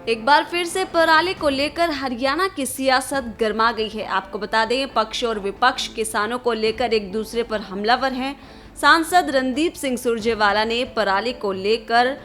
एक बार फिर से पराली को लेकर हरियाणा की सियासत गर्मा गई है। आपको बता दें, पक्ष और विपक्ष किसानों को लेकर एक दूसरे पर हमलावर हैं। सांसद रणदीप सिंह सुरजेवाला ने पराली को लेकर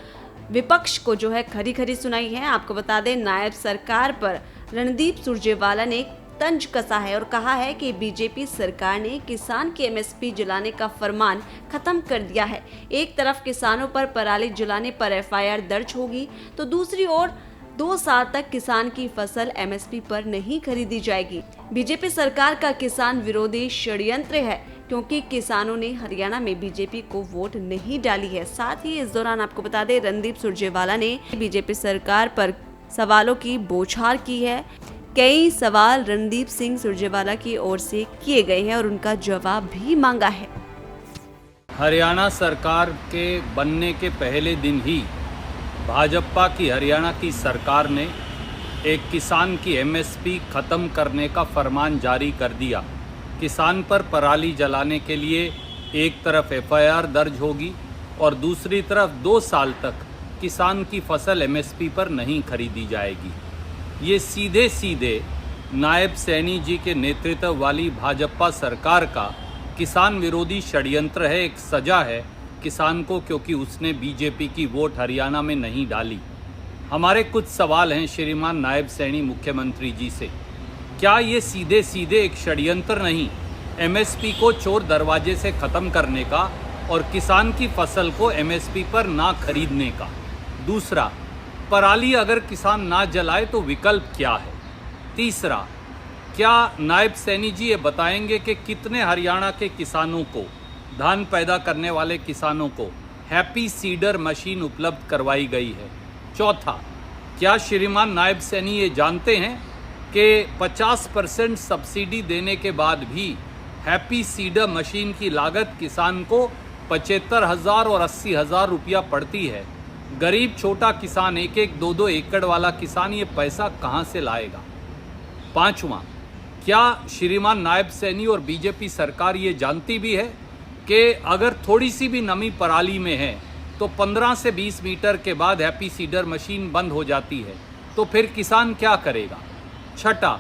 विपक्ष को खरी खरी सुनाई है। आपको बता दें, नायब सरकार पर रणदीप सुरजेवाला ने तंज कसा है और कहा है कि बीजेपी सरकार ने किसान की एमएसपी जलाने का फरमान खत्म कर दिया है। एक तरफ किसानों पर पराली जलाने पर एफआईआर दर्ज होगी, तो दूसरी ओर 2 साल तक किसान की फसल एमएसपी पर नहीं खरीदी जाएगी। बीजेपी सरकार का किसान विरोधी षड्यंत्र है, क्योंकि किसानों ने हरियाणा में बीजेपी को वोट नहीं डाली है। साथ ही इस दौरान आपको बता दें, रणदीप सुरजेवाला ने बीजेपी सरकार पर सवालों की बौछार की है। कई सवाल रणदीप सिंह सुरजेवाला की ओर से किए गए हैं और उनका जवाब भी मांगा है। हरियाणा सरकार के बनने के पहले दिन ही भाजपा की हरियाणा की सरकार ने एक किसान की एमएसपी ख़त्म करने का फरमान जारी कर दिया। किसान पर पराली जलाने के लिए एक तरफ एफआईआर दर्ज होगी और दूसरी तरफ 2 साल तक किसान की फसल एमएसपी पर नहीं खरीदी जाएगी। ये सीधे सीधे नायब सैनी जी के नेतृत्व वाली भाजपा सरकार का किसान विरोधी षड्यंत्र है, एक सजा है किसान को, क्योंकि उसने बीजेपी की वोट हरियाणा में नहीं डाली। हमारे कुछ सवाल हैं श्रीमान नायब सैनी मुख्यमंत्री जी से। क्या ये सीधे सीधे एक षड्यंत्र नहीं, एमएसपी को चोर दरवाजे से ख़त्म करने का और किसान की फसल को एमएसपी पर ना खरीदने का? दूसरा, पराली अगर किसान ना जलाए तो विकल्प क्या है? तीसरा, क्या नायब सैनी जी ये बताएंगे कि कितने हरियाणा के किसानों को, धान पैदा करने वाले किसानों को हैप्पी सीडर मशीन उपलब्ध करवाई गई है? चौथा, क्या श्रीमान नायब सैनी ये जानते हैं कि 50% सब्सिडी देने के बाद भी हैप्पी सीडर मशीन की लागत किसान को 75,000 और 80,000 रुपया पड़ती है? गरीब छोटा किसान, 1-1, 2-2 एकड़ वाला किसान ये पैसा कहाँ से लाएगा? पांचवा, क्या श्रीमान नायब सैनी और बीजेपी सरकार ये जानती भी है कि अगर थोड़ी सी भी नमी पराली में है तो 15 से 20 मीटर के बाद हैप्पी सीडर मशीन बंद हो जाती है, तो फिर किसान क्या करेगा? छठा,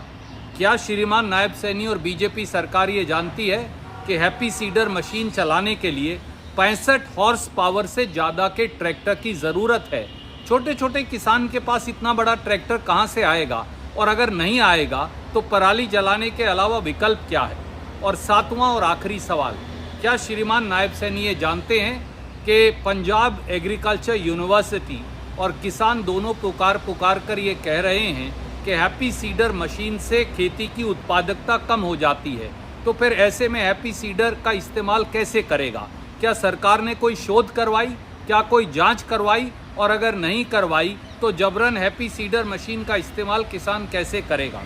क्या श्रीमान नायब सैनी और बीजेपी सरकार ये जानती है कि हैप्पी सीडर मशीन चलाने के लिए 65 हॉर्स पावर से ज़्यादा के ट्रैक्टर की ज़रूरत है? छोटे छोटे किसान के पास इतना बड़ा ट्रैक्टर कहाँ से आएगा? और अगर नहीं आएगा तो पराली जलाने के अलावा विकल्प क्या है? और सातवां और आखिरी सवाल, क्या श्रीमान नायब सैनी ये जानते हैं कि पंजाब एग्रीकल्चर यूनिवर्सिटी और किसान दोनों पुकार कर ये कह रहे हैं कि हैप्पी सीडर मशीन से खेती की उत्पादकता कम हो जाती है, तो फिर ऐसे में हैप्पी सीडर का इस्तेमाल कैसे करेगा? क्या सरकार ने कोई शोध करवाई? क्या कोई जांच करवाई? और अगर नहीं करवाई तो जबरन हैप्पी सीडर मशीन का इस्तेमाल किसान कैसे करेगा?